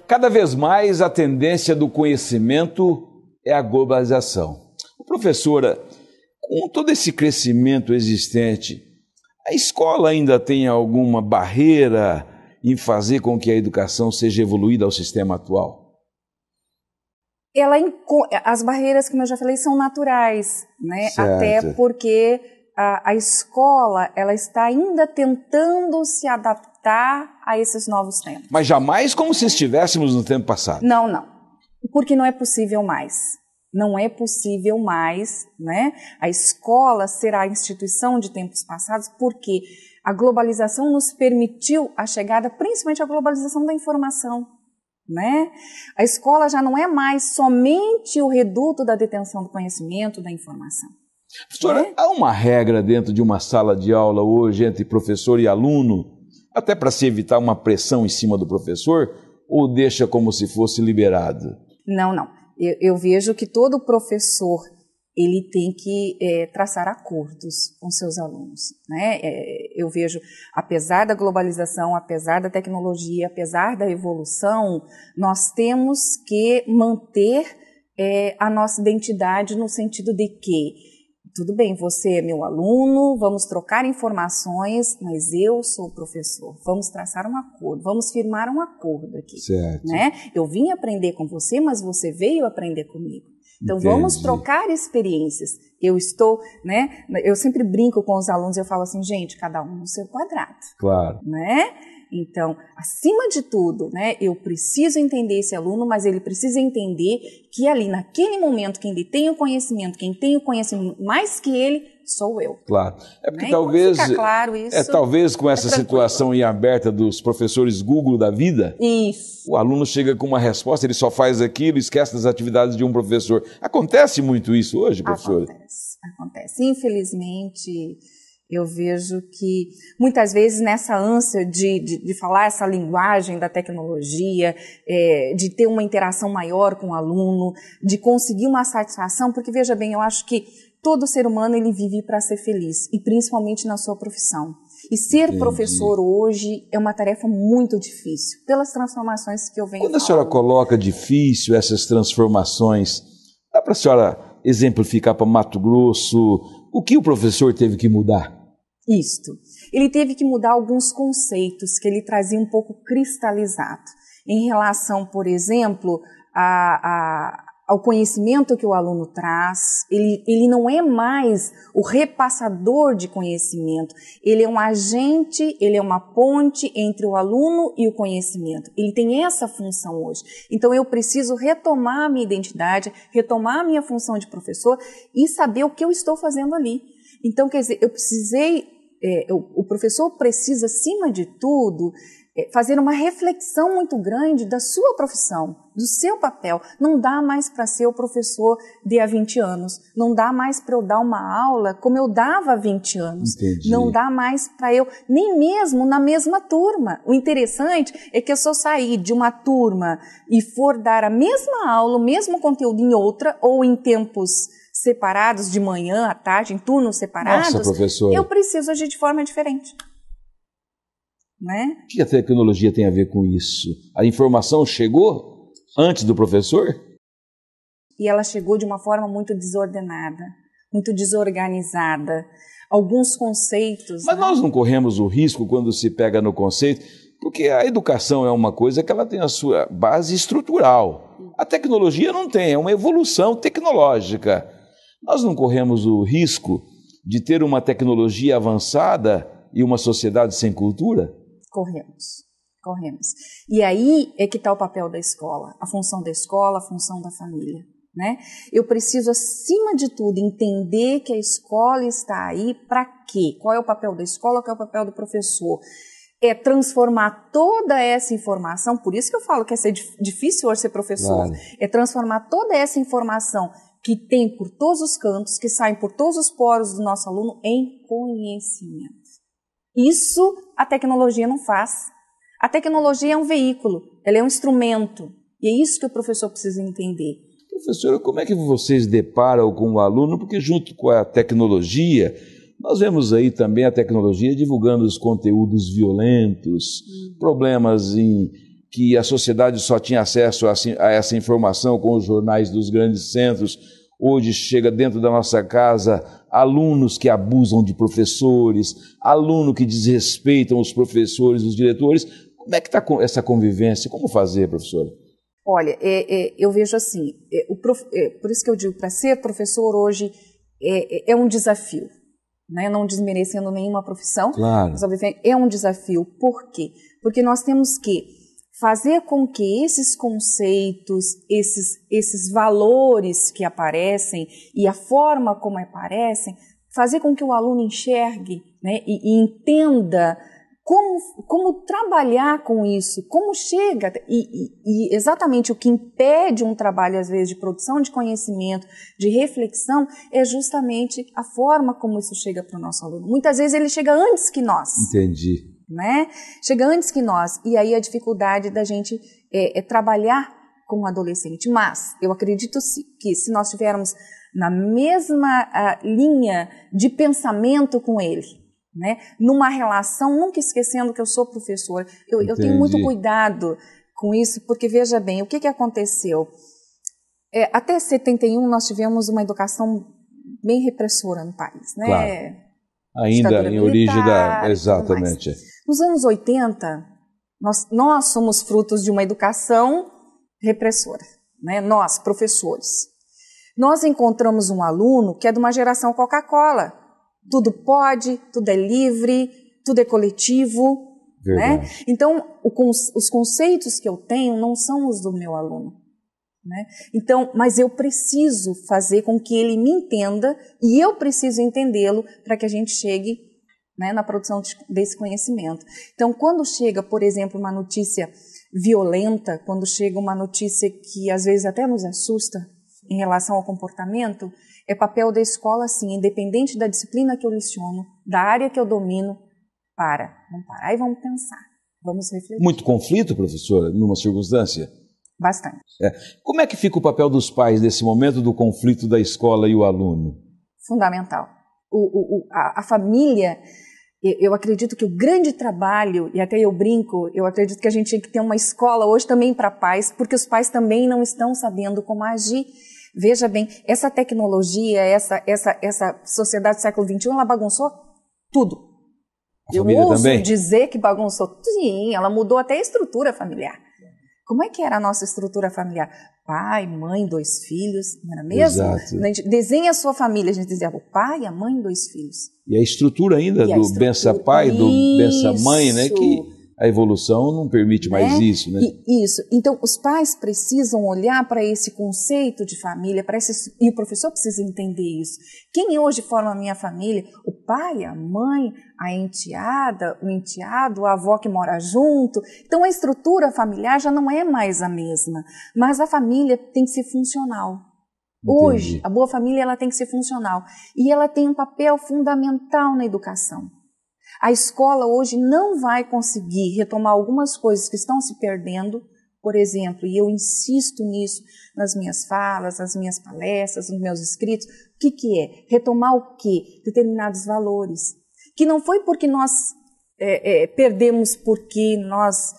cada vez mais a tendência do conhecimento é a globalização. Professora, com todo esse crescimento existente, a escola ainda tem alguma barreira em fazer com que a educação seja evoluída ao sistema atual? As barreiras, como eu já falei, são naturais, né? Certo. Até porque a escola ela está ainda tentando se adaptar a esses novos tempos. Mas jamais como se estivéssemos no tempo passado. Não. Porque não é possível mais. Não é possível mais, né? A escola será a instituição de tempos passados porque a globalização nos permitiu a chegada, principalmente a globalização da informação, né? A escola já não é mais somente o reduto da detenção do conhecimento, da informação. Professora, há uma regra dentro de uma sala de aula hoje entre professor e aluno, até para se evitar uma pressão em cima do professor, ou deixa como se fosse liberado? Não. Eu vejo que todo professor ele tem que traçar acordos com seus alunos, né? Eu vejo, apesar da globalização, apesar da tecnologia, apesar da evolução, nós temos que manter a nossa identidade no sentido de que tudo bem, você é meu aluno, vamos trocar informações, mas eu sou o professor. Vamos traçar um acordo, vamos firmar um acordo aqui. Certo. Né? Eu vim aprender com você, mas você veio aprender comigo. Então, Entendi. Vamos trocar experiências. Eu sempre brinco com os alunos, eu falo assim, gente, cada um no seu quadrado. Claro. Né? Então, acima de tudo, né, eu preciso entender esse aluno, mas ele precisa entender que ali, naquele momento, quem tem o conhecimento mais que ele, sou eu. Claro. É porque né? talvez, fica claro isso, talvez com essa situação em aberta dos professores Google da vida, isso. O aluno chega com uma resposta, ele só faz aquilo, esquece das atividades de um professor. Acontece muito isso hoje, professor? Acontece. Infelizmente, eu vejo que muitas vezes nessa ânsia de falar essa linguagem da tecnologia, de ter uma interação maior com o aluno, de conseguir uma satisfação, porque veja bem, eu acho que todo ser humano ele vive para ser feliz, e principalmente na sua profissão. E ser professor hoje é uma tarefa muito difícil, pelas transformações que eu venho falando. Quando a senhora coloca difícil essas transformações, dá para a senhora exemplificar para Mato Grosso o que o professor teve que mudar? Isto. Ele teve que mudar alguns conceitos que ele trazia um pouco cristalizado em relação, por exemplo, ao conhecimento que o aluno traz. Ele não é mais o repassador de conhecimento, ele é um agente, ele é uma ponte entre o aluno e o conhecimento. Ele tem essa função hoje. Então eu preciso retomar a minha identidade, retomar a minha função de professor e saber o que eu estou fazendo ali. Então, quer dizer, o professor precisa, acima de tudo, fazer uma reflexão muito grande da sua profissão, do seu papel. Não dá mais para ser o professor de há 20 anos. Não dá mais para eu dar uma aula como eu dava há 20 anos. Entendi. Não dá mais para eu, nem mesmo na mesma turma. O interessante é que se eu sair de uma turma e for dar a mesma aula, o mesmo conteúdo em outra, ou em tempos separados, de manhã, à tarde, em turnos separados, Nossa, professora, eu preciso agir de forma diferente. Né? O que a tecnologia tem a ver com isso? A informação chegou antes do professor? E ela chegou de uma forma muito desordenada, muito desorganizada. Alguns conceitos... Mas nós não corremos o risco quando se pega no conceito, porque a educação é uma coisa que ela tem a sua base estrutural. A tecnologia não tem, é uma evolução tecnológica. Nós não corremos o risco de ter uma tecnologia avançada e uma sociedade sem cultura? Corremos. E aí é que está o papel da escola, a função da escola, a função da família. Né? Eu preciso, acima de tudo, entender que a escola está aí para quê? Qual é o papel da escola, qual é o papel do professor? É transformar toda essa informação, por isso que eu falo que é difícil hoje ser professor, claro. É transformar toda essa informação que tem por todos os cantos, que saem por todos os poros do nosso aluno em conhecimento. Isso a tecnologia não faz. A tecnologia é um veículo, ela é um instrumento, e é isso que o professor precisa entender. Professora, como é que vocês deparam com o aluno? Porque junto com a tecnologia, nós vemos aí também a tecnologia divulgando os conteúdos violentos, problemas em que a sociedade só tinha acesso a essa informação com os jornais dos grandes centros. Hoje chega dentro da nossa casa alunos que abusam de professores, alunos que desrespeitam os professores, os diretores. Como é que está essa convivência? Como fazer, professora? Olha, eu vejo assim, por isso que eu digo, para ser professor hoje é um desafio, né? Não desmerecendo nenhuma profissão, claro. Mas é um desafio. Por quê? Porque nós temos que fazer com que esses conceitos, esses valores que aparecem e a forma como aparecem, fazer com que o aluno enxergue, né, e entenda como trabalhar com isso, como chega, e exatamente o que impede um trabalho, às vezes, de produção de conhecimento, de reflexão, é justamente a forma como isso chega para o nosso aluno. Muitas vezes ele chega antes que nós. Entendi. Né? Chega antes que nós, e aí a dificuldade da gente é trabalhar com o adolescente. Mas eu acredito que se nós estivermos na mesma linha de pensamento com ele, né? Numa relação, nunca esquecendo que eu sou professora, eu tenho muito cuidado com isso, porque veja bem, o que aconteceu? Até 71 nós tivemos uma educação bem repressora no país, né? Claro. Ainda em origem da... Exatamente. Nos anos 80, nós somos frutos de uma educação repressora, né? Nós, professores. Nós encontramos um aluno que é de uma geração Coca-Cola. Tudo pode, tudo é livre, tudo é coletivo. Né? Então, os conceitos que eu tenho não são os do meu aluno. Né? Então, mas eu preciso fazer com que ele me entenda e eu preciso entendê-lo para que a gente chegue, né, na produção desse conhecimento. Então, quando chega, por exemplo, uma notícia violenta, quando chega uma notícia que às vezes até nos assusta em relação ao comportamento, é papel da escola, assim, independente da disciplina que eu leciono, da área que eu domino, vamos parar e vamos pensar, vamos refletir. Muito conflito, professora, numa circunstância? Bastante. Como é que fica o papel dos pais nesse momento do conflito da escola e o aluno? Fundamental. A família, eu acredito que o grande trabalho, e até eu brinco, eu acredito que a gente tinha que ter uma escola hoje também para pais, porque os pais também não estão sabendo como agir. Veja bem, essa tecnologia, essa sociedade do século XXI, ela bagunçou tudo. A família ouso também? Dizer que bagunçou. Sim, ela mudou até a estrutura familiar. Como é que era a nossa estrutura familiar? Pai, mãe, 2 filhos, não era mesmo? Exato. A gente desenha a sua família, a gente dizia o pai, a mãe, 2 filhos. E a estrutura ainda do bença pai, do bença mãe, né? Que a evolução não permite mais isso, né? Isso. Então, os pais precisam olhar para esse conceito de família, e o professor precisa entender isso. Quem hoje forma a minha família? O pai, a mãe, a enteada, o enteado, a avó que mora junto. Então, a estrutura familiar já não é mais a mesma, mas a família tem que ser funcional. Entendi. Hoje, a boa família ela tem que ser funcional e ela tem um papel fundamental na educação. A escola hoje não vai conseguir retomar algumas coisas que estão se perdendo, por exemplo, e eu insisto nisso nas minhas falas, nas minhas palestras, nos meus escritos, o que é? Retomar o quê? Determinados valores. Que não foi porque nós perdemos, porque nós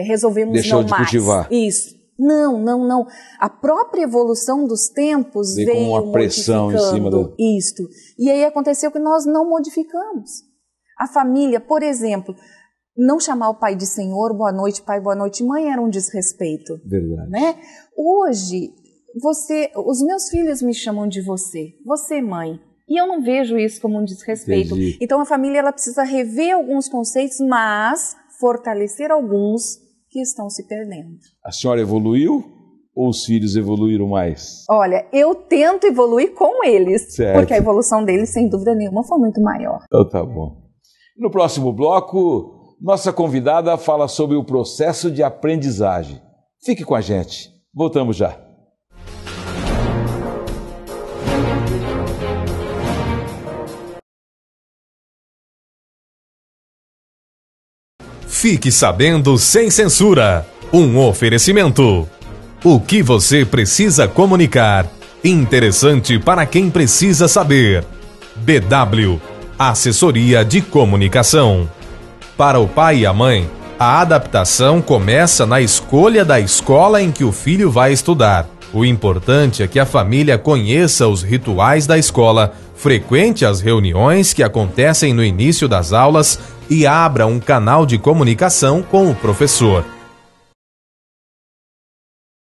resolvemos deixou não de mais. Cultivar. Isso. Não. A própria evolução dos tempos veio com uma pressão em cima isto. E aí aconteceu que nós não modificamos. A família, por exemplo, não chamar o pai de senhor, boa noite pai, boa noite mãe, era um desrespeito. Verdade. Né? Hoje, os meus filhos me chamam de você mãe. E eu não vejo isso como um desrespeito. Entendi. Então a família ela precisa rever alguns conceitos, mas fortalecer alguns que estão se perdendo. A senhora evoluiu ou os filhos evoluíram mais? Olha, eu tento evoluir com eles, certo. Porque a evolução deles, sem dúvida nenhuma, foi muito maior. Então tá bom. No próximo bloco, nossa convidada fala sobre o processo de aprendizagem. Fique com a gente. Voltamos já. Fique sabendo sem censura. Um oferecimento. O que você precisa comunicar. Interessante para quem precisa saber. BW Assessoria de Comunicação. Para o pai e a mãe, A adaptação começa na escolha da escola em que o filho vai estudar. O importante é que a família conheça os rituais da escola, frequente as reuniões que acontecem no início das aulas e abra um canal de comunicação com o professor.